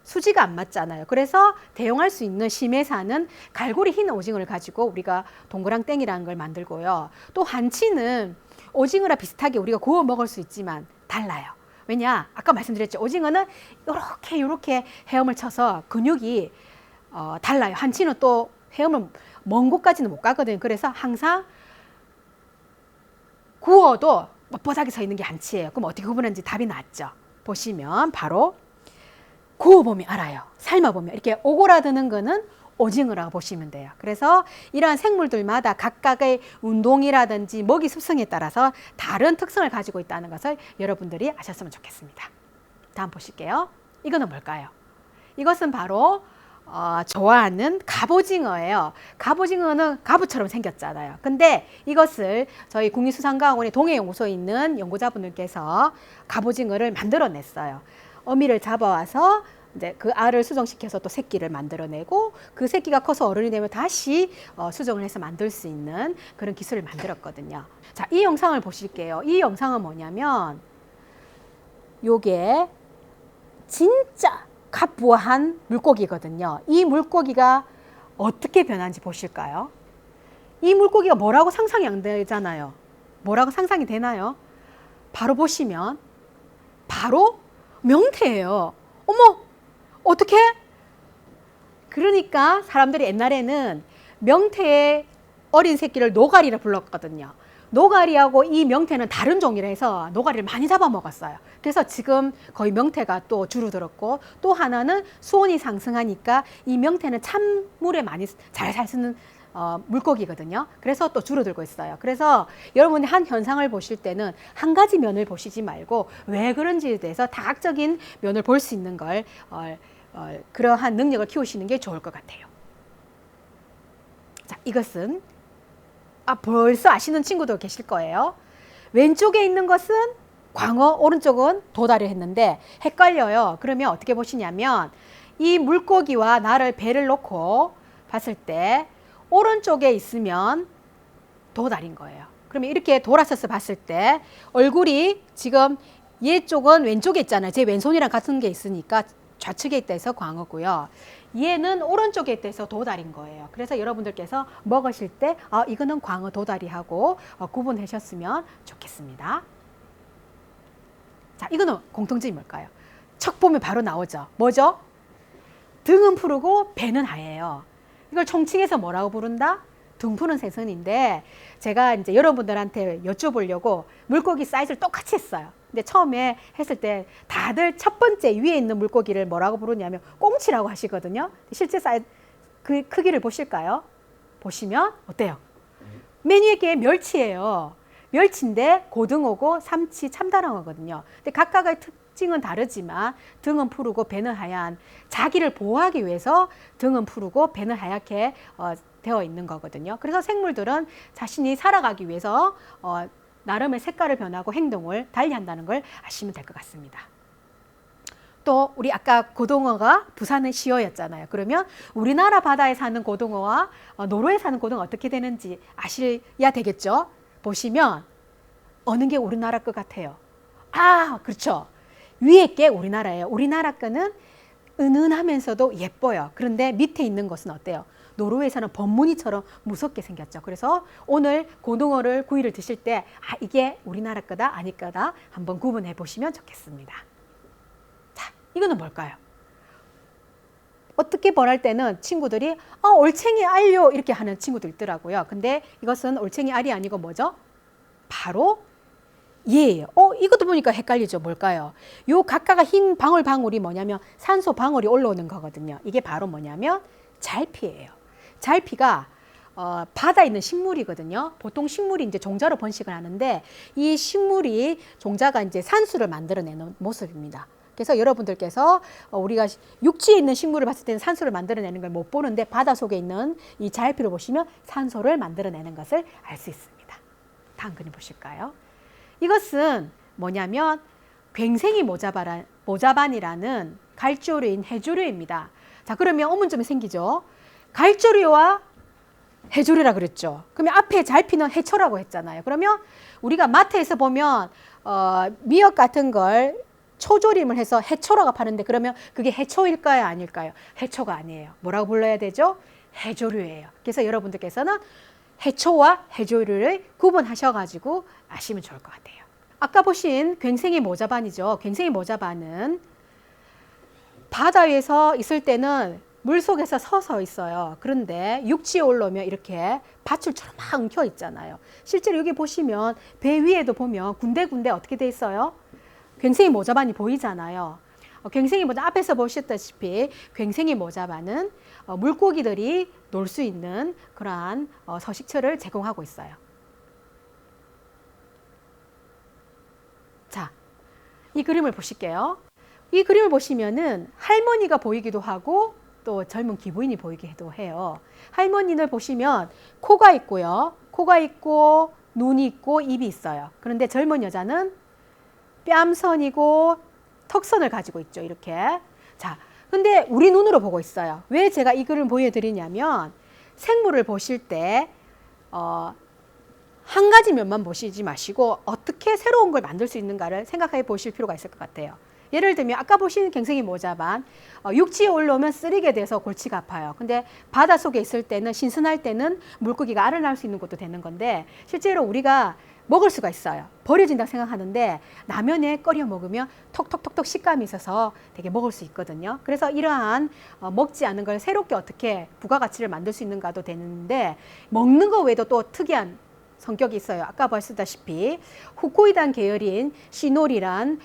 수지가 안 맞잖아요. 그래서 대용할 수 있는 심해 사는 갈고리 흰 오징어를 가지고 우리가 동그랑땡이라는 걸 만들고요. 또 한치는 오징어랑 비슷하게 우리가 구워 먹을 수 있지만 달라요. 왜냐? 아까 말씀드렸죠. 오징어는 이렇게 헤엄을 쳐서 근육이 달라요. 한치는 또 헤엄을 먼 곳까지는 못 가거든요. 그래서 항상 구워도 뻣뻣하게 서 있는 게 한치예요. 그럼 어떻게 구분하는지 답이 나왔죠. 보시면 바로 구워보면 알아요. 삶아보면 이렇게 오그라드는 거는 오징어라고 보시면 돼요. 그래서 이러한 생물들마다 각각의 운동이라든지 먹이 습성에 따라서 다른 특성을 가지고 있다는 것을 여러분들이 아셨으면 좋겠습니다. 다음 보실게요. 이거는 뭘까요? 이것은 바로 좋아하는 갑오징어예요. 갑오징어는 갑오처럼 생겼잖아요. 근데 이것을 저희 국립수산과학원의 동해연구소에 있는 연구자분들께서 갑오징어를 만들어냈어요. 어미를 잡아와서 이제 그 알을 수정시켜서 또 새끼를 만들어내고 그 새끼가 커서 어른이 되면 다시 수정을 해서 만들 수 있는 그런 기술을 만들었거든요. 자, 이 영상을 보실게요. 이 영상은 뭐냐면 요게 진짜 갑부한 물고기거든요. 이 물고기가 어떻게 변한지 보실까요? 이 물고기가 뭐라고 상상이 안 되잖아요. 뭐라고 상상이 되나요? 바로 보시면 바로 명태예요. 어머, 어떻게? 그러니까 사람들이 옛날에는 명태의 어린 새끼를 노가리라 불렀거든요. 노가리하고 이 명태는 다른 종이라 해서 노가리를 많이 잡아먹었어요. 그래서 지금 거의 명태가 또 줄어들었고, 또 하나는 수온이 상승하니까 이 명태는 찬물에 많이 잘 살 수 있는 물고기거든요. 그래서 또 줄어들고 있어요. 그래서 여러분이 한 현상을 보실 때는 한 가지 면을 보시지 말고 왜 그런지에 대해서 다각적인 면을 볼 수 있는 걸 그러한 능력을 키우시는 게 좋을 것 같아요. 자, 이것은 벌써 아시는 친구도 계실 거예요. 왼쪽에 있는 것은 광어, 오른쪽은 도다리를 했는데 헷갈려요. 그러면 어떻게 보시냐면 이 물고기와 나를 배를 놓고 봤을 때 오른쪽에 있으면 도다리인 거예요. 그러면 이렇게 돌아서서 봤을 때 얼굴이 지금 얘 쪽은 왼쪽에 있잖아요. 제 왼손이랑 같은 게 있으니까 좌측에 있다 해서 광어고요. 얘는 오른쪽에 있다 해서 도다리인 거예요. 그래서 여러분들께서 먹으실 때 이거는 광어 도다리하고 구분하셨으면 좋겠습니다. 자, 이거는 공통점이 뭘까요? 척 보면 바로 나오죠. 뭐죠? 등은 푸르고 배는 하얘요. 이걸 총칭해서 뭐라고 부른다? 등푸른 생선인데 제가 이제 여러분들한테 여쭤보려고 물고기 사이즈를 똑같이 했어요. 근데 처음에 했을 때 다들 첫 번째 위에 있는 물고기를 뭐라고 부르냐면 꽁치라고 하시거든요. 실제 사이즈 그 크기를 보실까요? 보시면 어때요? 맨 위에 게 멸치예요. 멸치인데 고등어고 삼치, 참다랑어거든요. 근데 각각의 특징은 다르지만 등은 푸르고 배는 하얀, 자기를 보호하기 위해서 등은 푸르고 배는 하얗게 되어 있는 거거든요. 그래서 생물들은 자신이 살아가기 위해서 나름의 색깔을 변하고 행동을 달리한다는 걸 아시면 될 것 같습니다. 또 우리 아까 고등어가 부산의 시어였잖아요. 그러면 우리나라 바다에 사는 고등어와 노르웨이 사는 고등어 어떻게 되는지 아셔야 되겠죠. 보시면 어느 게 우리나라 것 같아요? 그렇죠. 위에 게 우리나라예요. 우리나라 거는 은은하면서도 예뻐요. 그런데 밑에 있는 것은 어때요? 노르웨이에서는 법무늬처럼 무섭게 생겼죠. 그래서 오늘 고등어를 구이를 드실 때 이게 우리나라 거다 아닐 거다 한번 구분해 보시면 좋겠습니다. 자, 이거는 뭘까요? 어떻게 번할 때는 친구들이 올챙이 알요 이렇게 하는 친구들 있더라고요. 근데 이것은 올챙이 알이 아니고 뭐죠? 바로 예예요. 이것도 보니까 헷갈리죠. 뭘까요? 요 각각의 흰 방울방울이 뭐냐면 산소 방울이 올라오는 거거든요. 이게 바로 뭐냐면 잘피예요. 잘피가 바다에 있는 식물이거든요. 보통 식물이 이제 종자로 번식을 하는데 이 식물이 종자가 이제 산수를 만들어내는 모습입니다. 그래서 여러분들께서 우리가 육지에 있는 식물을 봤을 때는 산소를 만들어내는 걸 못 보는데 바다 속에 있는 이 잘피를 보시면 산소를 만들어내는 것을 알 수 있습니다. 다음 그림 보실까요? 이것은 뭐냐면 괭생이 모자반이라는 갈조류인 해조류입니다. 자, 그러면 의문점이 생기죠. 갈조류와 해조류라 그랬죠. 그러면 앞에 잘피는 해초라고 했잖아요. 그러면 우리가 마트에서 보면 미역 같은 걸 초조림을 해서 해초라고 파는데 그러면 그게 해초일까요? 아닐까요? 해초가 아니에요. 뭐라고 불러야 되죠? 해조류예요. 그래서 여러분들께서는 해초와 해조류를 구분하셔가지고 아시면 좋을 것 같아요. 아까 보신 괭생이 모자반이죠. 괭생이 모자반은 바다 위에서 있을 때는 물속에서 서서 있어요. 그런데 육지에 올라오면 이렇게 밧줄처럼 막 엉켜 있잖아요. 실제로 여기 보시면 배 위에도 보면 군데군데 어떻게 돼 있어요? 괭생이 모자반이 보이잖아요. 괭생이 모자 앞에서 보셨다시피 괭생이 모자반은 물고기들이 놀 수 있는 그러한 서식처를 제공하고 있어요. 자, 이 그림을 보실게요. 이 그림을 보시면은 할머니가 보이기도 하고 또 젊은 기부인이 보이기도 해요. 할머니를 보시면 코가 있고요. 코가 있고 눈이 있고 입이 있어요. 그런데 젊은 여자는 뺨선이고 턱선을 가지고 있죠. 이렇게. 자, 근데 우리 눈으로 보고 있어요. 왜 제가 이 그림을 보여드리냐면 생물을 보실 때 한 가지 면만 보시지 마시고 어떻게 새로운 걸 만들 수 있는가를 생각해 보실 필요가 있을 것 같아요. 예를 들면 아까 보신 괭생이 모자반 육지에 올라오면 쓰리게 돼서 골치가 아파요. 근데 바닷속에 있을 때는 신선할 때는 물고기가 알을 낳을 수 있는 것도 되는 건데 실제로 우리가 먹을 수가 있어요. 버려진다고 생각하는데 라면에 끓여 먹으면 톡톡톡톡 식감이 있어서 되게 먹을 수 있거든요. 그래서 이러한 먹지 않은 걸 새롭게 어떻게 부가가치를 만들 수 있는가도 되는데 먹는 거 외에도 또 특이한 성격이 있어요. 아까 보셨다시피 후코이단 계열인 시놀이란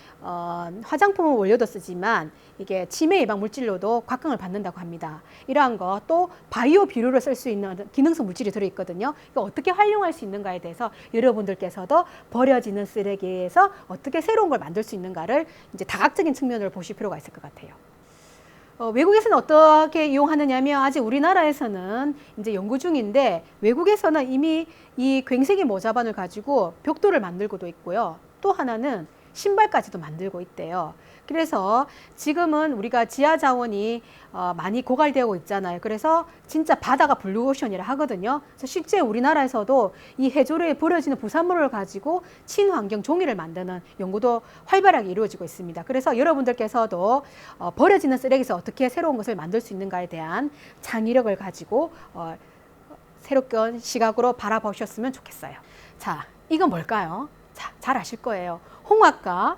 화장품을 원료도 쓰지만 이게 치매 예방 물질로도 각광을 받는다고 합니다. 이러한 거 또 바이오 비료를 쓸 수 있는 기능성 물질이 들어있거든요. 이거 어떻게 활용할 수 있는가에 대해서 여러분들께서도 버려지는 쓰레기에서 어떻게 새로운 걸 만들 수 있는가를 이제 다각적인 측면을 보실 필요가 있을 것 같아요. 외국에서는 어떻게 이용하느냐면 아직 우리나라에서는 이제 연구 중인데 외국에서는 이미 이 괭생이 모자반을 가지고 벽돌을 만들고도 있고요. 또 하나는 신발까지도 만들고 있대요. 그래서 지금은 우리가 지하 자원이 많이 고갈되고 있잖아요. 그래서 진짜 바다가 블루오션이라 하거든요. 그래서 실제 우리나라에서도 이 해조류에 버려지는 부산물을 가지고 친환경 종이를 만드는 연구도 활발하게 이루어지고 있습니다. 그래서 여러분들께서도 버려지는 쓰레기에서 어떻게 새로운 것을 만들 수 있는가에 대한 창의력을 가지고 새롭게 시각으로 바라보셨으면 좋겠어요. 자, 이건 뭘까요? 자, 잘 아실 거예요. 홍합과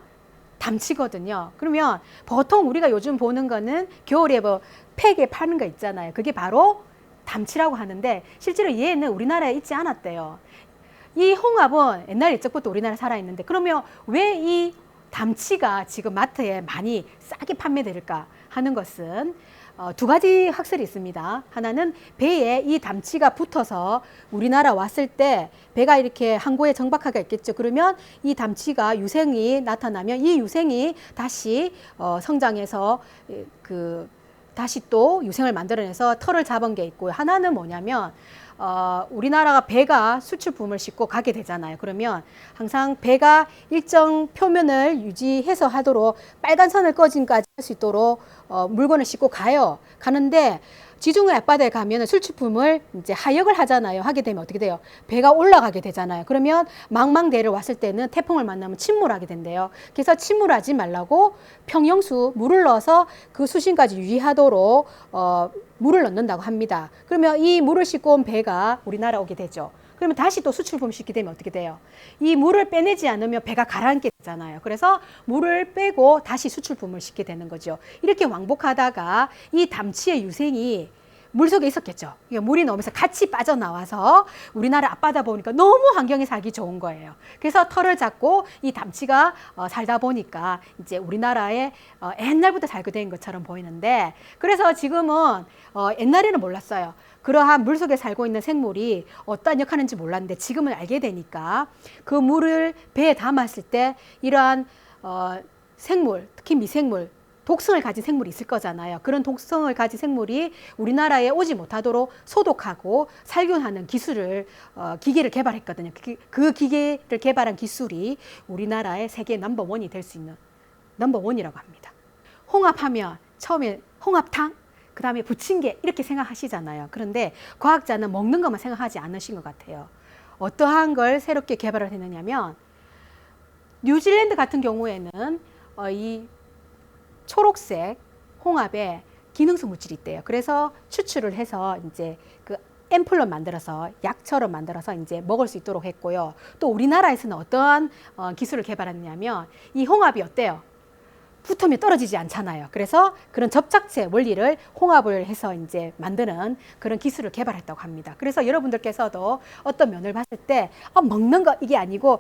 담치거든요. 그러면 보통 우리가 요즘 보는 거는 겨울에 뭐 팩에 파는 거 있잖아요. 그게 바로 담치라고 하는데 실제로 얘는 우리나라에 있지 않았대요. 이 홍합은 옛날 옛적부터 우리나라에 살아있는데 그러면 왜 이 담치가 지금 마트에 많이 싸게 판매될까 하는 것은 두 가지 학설이 있습니다. 하나는 배에 이 담치가 붙어서 우리나라 왔을 때 배가 이렇게 항구에 정박하게 있겠죠. 그러면 이 담치가 유생이 나타나면 이 유생이 다시 성장해서 다시 또 유생을 만들어내서 털을 잡은 게 있고요. 하나는 뭐냐면 우리나라가 배가 수출품을 싣고 가게 되잖아요. 그러면 항상 배가 일정 표면을 유지해서 하도록 빨간 선을 꺼진까지 할 수 있도록 물건을 싣고 가는데 지중해 앞바다에 가면 수출품을 이제 하역을 하잖아요. 하게 되면 어떻게 돼요? 배가 올라가게 되잖아요. 그러면 망망대해를 왔을 때는 태풍을 만나면 침몰하게 된대요. 그래서 침몰하지 말라고 평형수 물을 넣어서 그 수심까지 유지하도록 물을 넣는다고 합니다. 그러면 이 물을 싣고 온 배가 우리나라 오게 되죠. 그러면 다시 또 수출품 싣게 되면 어떻게 돼요? 이 물을 빼내지 않으면 배가 가라앉게 되잖아요. 그래서 물을 빼고 다시 수출품을 싣게 되는 거죠. 이렇게 왕복하다가 이 담치의 유생이 물속에 있었겠죠. 물이 나오면서 같이 빠져나와서 우리나라 앞바다 보니까 너무 환경이 살기 좋은 거예요. 그래서 털을 잡고 이 담치가 살다 보니까 이제 우리나라에 옛날부터 살게 된 것처럼 보이는데, 그래서 지금은 옛날에는 몰랐어요. 그러한 물속에 살고 있는 생물이 어떤 역할을 하는지 몰랐는데 지금은 알게 되니까 그 물을 배에 담았을 때 이러한 생물, 특히 미생물, 독성을 가진 생물이 있을 거잖아요. 그런 독성을 가진 생물이 우리나라에 오지 못하도록 소독하고 살균하는 기술을 기계를 개발했거든요. 그 기계를 개발한 기술이 우리나라의 세계 넘버원이 될 수 있는 넘버원이라고 합니다. 홍합하면 처음에 홍합탕, 그 다음에 부침개 이렇게 생각하시잖아요. 그런데 과학자는 먹는 것만 생각하지 않으신 것 같아요. 어떠한 걸 새롭게 개발을 했느냐면 뉴질랜드 같은 경우에는 이 초록색 홍합에 기능성 물질이 있대요. 그래서 추출을 해서 이제 그 앰플로 만들어서 약처럼 만들어서 이제 먹을 수 있도록 했고요. 또 우리나라에서는 어떠한 기술을 개발했냐면 이 홍합이 어때요? 붙으면 떨어지지 않잖아요. 그래서 그런 접착제 원리를 홍합을 해서 이제 만드는 그런 기술을 개발했다고 합니다. 그래서 여러분들께서도 어떤 면을 봤을 때 먹는 거 이게 아니고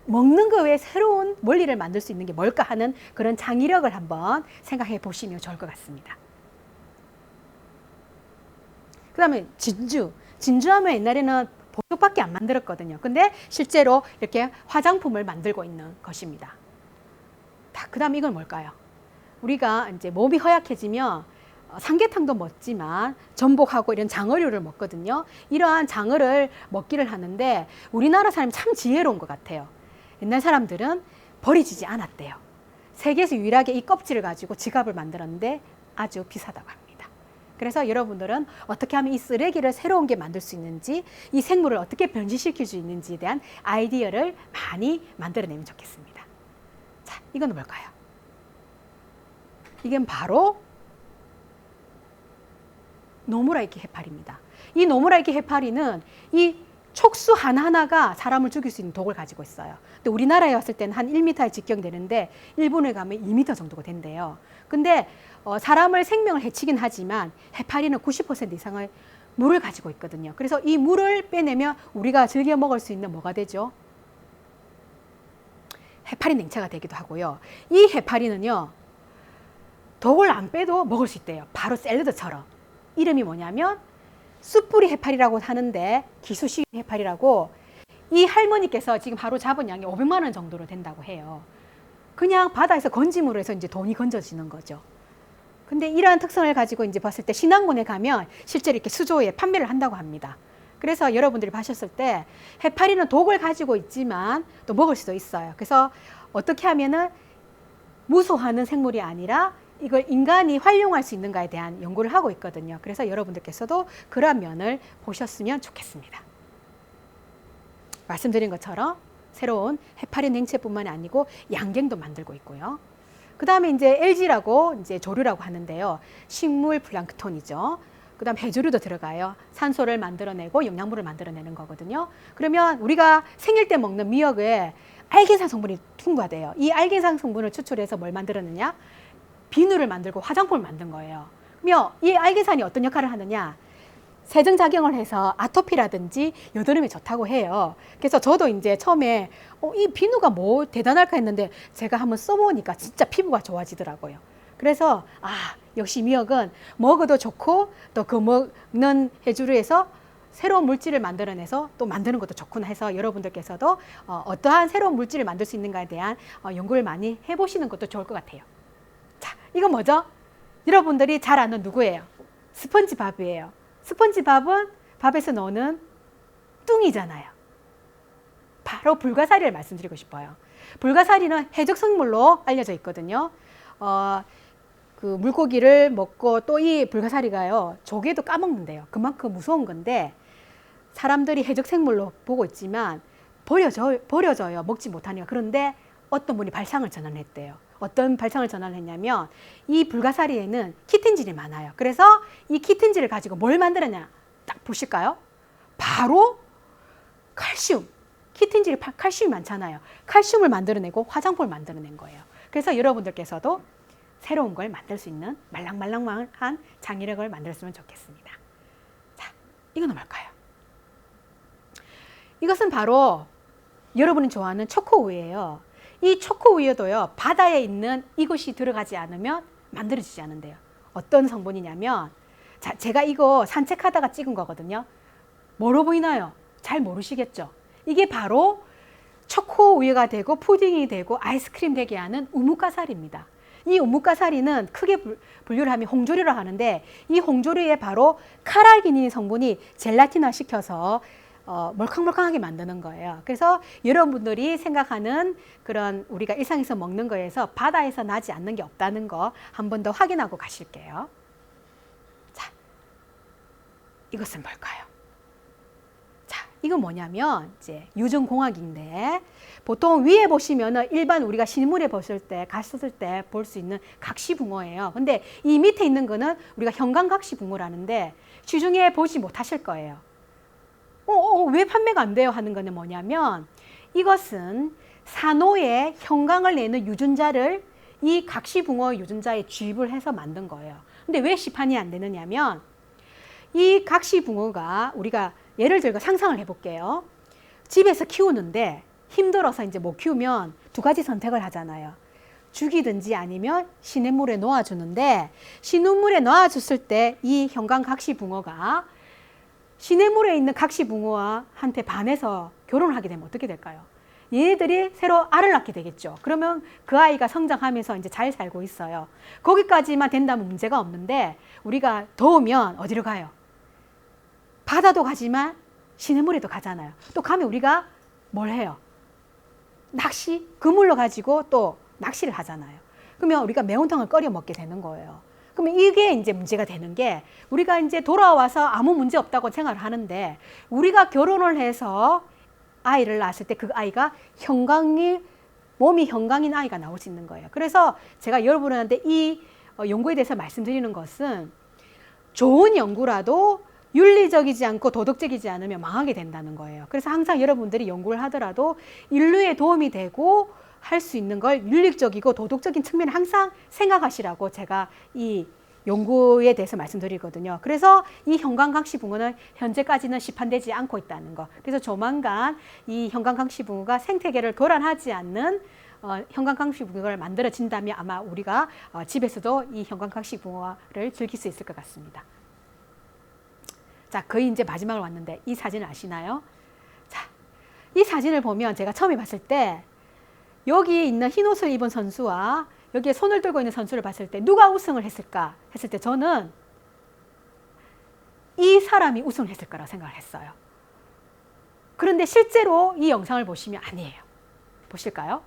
먹는 거 외에 새로운 원리를 만들 수 있는 게 뭘까 하는 그런 창의력을 한번 생각해 보시면 좋을 것 같습니다. 그 다음에 진주하면 옛날에는 보석밖에 안 만들었거든요. 근데 실제로 이렇게 화장품을 만들고 있는 것입니다. 그 다음에 이건 뭘까요? 우리가 이제 몸이 허약해지면 삼계탕도 먹지만 전복하고 이런 장어류를 먹거든요. 이러한 장어를 먹기를 하는데 우리나라 사람이 참 지혜로운 것 같아요. 옛날 사람들은 버리지 않았대요. 세계에서 유일하게 이 껍질을 가지고 지갑을 만들었는데 아주 비싸다고 합니다. 그래서 여러분들은 어떻게 하면 이 쓰레기를 새로운 게 만들 수 있는지, 이 생물을 어떻게 변질시킬 수 있는지에 대한 아이디어를 많이 만들어내면 좋겠습니다. 자, 이건 뭘까요? 이건 바로 노무라이키 해파리입니다. 이 노무라이키 해파리는 이 촉수 하나하나가 사람을 죽일 수 있는 독을 가지고 있어요. 근데 우리나라에 왔을 때는 한 1m에 직경되는데 일본에 가면 2m 정도가 된대요. 근데 사람을 생명을 해치긴 하지만 해파리는 90% 이상의 물을 가지고 있거든요. 그래서 이 물을 빼내면 우리가 즐겨 먹을 수 있는 뭐가 되죠? 해파리 냉채가 되기도 하고요. 이 해파리는요, 독을 안 빼도 먹을 수 있대요. 바로 샐러드처럼. 이름이 뭐냐면 숯불이 해파리라고 하는데 기수식 해파리라고, 이 할머니께서 지금 바로 잡은 양이 500만 원 정도로 된다고 해요. 그냥 바다에서 건짐으로 해서 이제 돈이 건져지는 거죠. 근데 이러한 특성을 가지고 이제 봤을 때 신안군에 가면 실제로 이렇게 수조에 판매를 한다고 합니다. 그래서 여러분들이 보셨을 때 해파리는 독을 가지고 있지만 또 먹을 수도 있어요. 그래서 어떻게 하면은 무소하는 생물이 아니라 이걸 인간이 활용할 수 있는가에 대한 연구를 하고 있거든요. 그래서 여러분들께서도 그러한 면을 보셨으면 좋겠습니다. 말씀드린 것처럼 새로운 해파리 냉채뿐만 아니고 양갱도 만들고 있고요. 그 다음에 이제 LG라고 이제 조류라고 하는데요. 식물 플랑크톤이죠. 그 다음 해조류도 들어가요. 산소를 만들어내고 영양분을 만들어내는 거거든요. 그러면 우리가 생일 때 먹는 미역에 알갱산 성분이 풍부하대요. 이 알갱산 성분을 추출해서 뭘 만들었느냐? 비누를 만들고 화장품을 만든 거예요. 그러면 이 알갱산이 어떤 역할을 하느냐? 세정작용을 해서 아토피라든지 여드름에 좋다고 해요. 그래서 저도 이제 처음에 이 비누가 뭐 대단할까 했는데 제가 한번 써보니까 진짜 피부가 좋아지더라고요. 그래서 역시 미역은 먹어도 좋고 또 그 먹는 해조류에서 새로운 물질을 만들어내서 또 만드는 것도 좋구나 해서 여러분들께서도 어떠한 새로운 물질을 만들 수 있는가에 대한 연구를 많이 해보시는 것도 좋을 것 같아요. 자, 이건 뭐죠? 여러분들이 잘 아는 누구예요? 스펀지밥이에요. 스펀지밥은 밥에서 나오는 뚱이잖아요. 바로 불가사리를 말씀드리고 싶어요. 불가사리는 해적생물로 알려져 있거든요. 그 물고기를 먹고 또 이 불가사리가요, 조개도 까먹는데요. 그만큼 무서운 건데 사람들이 해적생물로 보고 있지만 버려져요. 먹지 못하니까. 그런데 어떤 분이 발상을 전환했대요. 어떤 발상을 전환했냐면 이 불가사리에는 키틴질이 많아요. 그래서 이 키틴질을 가지고 뭘 만들었냐? 딱 보실까요? 바로 칼슘. 키틴질이 칼슘이 많잖아요. 칼슘을 만들어내고 화장품을 만들어낸 거예요. 그래서 여러분들께서도 새로운 걸 만들 수 있는 말랑말랑한 창의력을 만들었으면 좋겠습니다. 이건 뭘까요? 이것은 바로 여러분이 좋아하는 초코우유예요. 이 초코우유도요, 바다에 있는 이것이 들어가지 않으면 만들어지지 않는데요. 어떤 성분이냐면, 자, 제가 이거 산책하다가 찍은 거거든요. 뭐로 보이나요? 잘 모르시겠죠? 이게 바로 초코우유가 되고 푸딩이 되고 아이스크림 되게 하는 우뭇가사리입니다. 이 우뭇가사리는 크게 분류를 하면 홍조류라고 하는데, 이 홍조류에 바로 카라기닌 성분이 젤라틴화 시켜서 멀캉멀캉하게 만드는 거예요. 그래서 여러분들이 생각하는 그런 우리가 일상에서 먹는 거에서 바다에서 나지 않는 게 없다는 거 한 번 더 확인하고 가실게요. 자, 이것은 뭘까요? 자, 이건 뭐냐면 이제 유전공학인데, 보통 위에 보시면은 일반 우리가 실물에 봤을 때, 갔을 때 볼 수 있는 각시붕어예요. 근데 이 밑에 있는 거는 우리가 형광각시붕어라는데 시중에 보지 못하실 거예요. 왜 판매가 안 돼요? 하는 거는 뭐냐면, 이것은 산호의 형광을 내는 유전자를 이 각시붕어 유전자에 주입을 해서 만든 거예요. 근데 왜 시판이 안 되느냐면, 이 각시붕어가 우리가 예를 들어 상상을 해볼게요. 집에서 키우는데 힘들어서 이제 못 키우면 두 가지 선택을 하잖아요. 죽이든지 아니면 시냇물에 놓아주는데, 시냇물에 놓아줬을 때 이 형광각시붕어가 시냇물에 있는 각시붕어한테 반해서 결혼을 하게 되면 어떻게 될까요? 얘네들이 새로 알을 낳게 되겠죠. 그러면 그 아이가 성장하면서 이제 잘 살고 있어요. 거기까지만 된다면 문제가 없는데, 우리가 더우면 어디로 가요? 바다도 가지만 시냇물에도 가잖아요. 또 가면 우리가 뭘 해요? 낚시, 그물로 가지고 또 낚시를 하잖아요. 그러면 우리가 매운탕을 끓여 먹게 되는 거예요. 그러면 이게 이제 문제가 되는 게, 우리가 이제 돌아와서 아무 문제 없다고 생각을 하는데, 우리가 결혼을 해서 아이를 낳았을 때 그 아이가 몸이 형광인 아이가 나올 수 있는 거예요. 그래서 제가 여러분한테 이 연구에 대해서 말씀드리는 것은, 좋은 연구라도 윤리적이지 않고 도덕적이지 않으면 망하게 된다는 거예요. 그래서 항상 여러분들이 연구를 하더라도 인류에 도움이 되고 할 수 있는 걸 윤리적이고 도덕적인 측면을 항상 생각하시라고 제가 이 연구에 대해서 말씀드리거든요. 그래서 이 형광각시붕어는 현재까지는 시판되지 않고 있다는 거. 그래서 조만간 이 형광각시붕어가 생태계를 교란하지 않는 형광각시붕어를 만들어진다면 아마 우리가 집에서도 이 형광각시붕어를 즐길 수 있을 것 같습니다. 자, 거의 이제 마지막으로 왔는데, 이 사진을 아시나요? 자, 이 사진을 보면 제가 처음에 봤을 때 여기 있는 흰 옷을 입은 선수와 여기에 손을 들고 있는 선수를 봤을 때 누가 우승을 했을까 했을 때 저는 이 사람이 우승을 했을 거라고 생각을 했어요. 그런데 실제로 이 영상을 보시면 아니에요. 보실까요?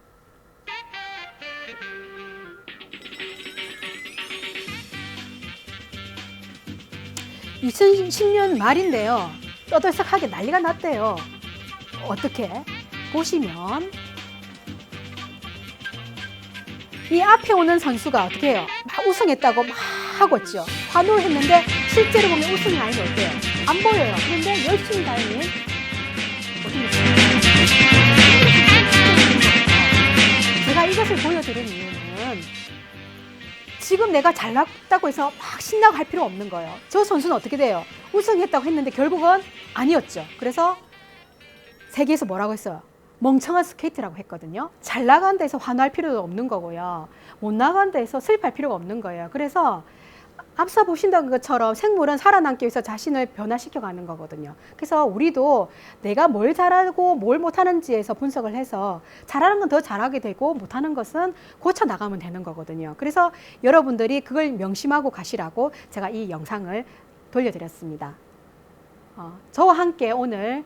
(2010년) 말인데요. 떠들썩하게 난리가 났대요. 어떻게? 보시면 이 앞에 오는 선수가 어떻게 해요? 막 우승했다고 막 하고 있죠. 환호를 했는데 실제로 보면 우승이 아니면 어때요? 안 보여요. 그런데 열심히 달린 제가 이것을 보여드린 이유는, 지금 내가 잘났다고 해서 막 신나고 할 필요 없는 거예요. 저 선수는 어떻게 돼요? 우승했다고 했는데 결국은 아니었죠. 그래서 세계에서 뭐라고 했어요? 멍청한 스케이트라고 했거든요. 잘 나간 데서 환호할 필요도 없는 거고요. 못 나간 데서 슬퍼할 필요가 없는 거예요. 그래서 앞서 보신다는 것처럼 생물은 살아남기 위해서 자신을 변화시켜 가는 거거든요. 그래서 우리도 내가 뭘 잘하고 뭘 못하는지에서 분석을 해서 잘하는 건 더 잘하게 되고 못하는 것은 고쳐 나가면 되는 거거든요. 그래서 여러분들이 그걸 명심하고 가시라고 제가 이 영상을 돌려드렸습니다. 저와 함께 오늘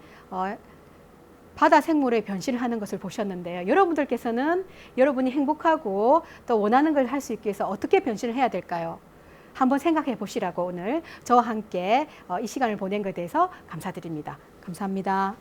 바다 생물의 변신을 하는 것을 보셨는데요. 여러분들께서는 여러분이 행복하고 또 원하는 걸 할 수 있기 위해서 어떻게 변신을 해야 될까요? 한번 생각해 보시라고 오늘 저와 함께 이 시간을 보낸 것에 대해서 감사드립니다. 감사합니다.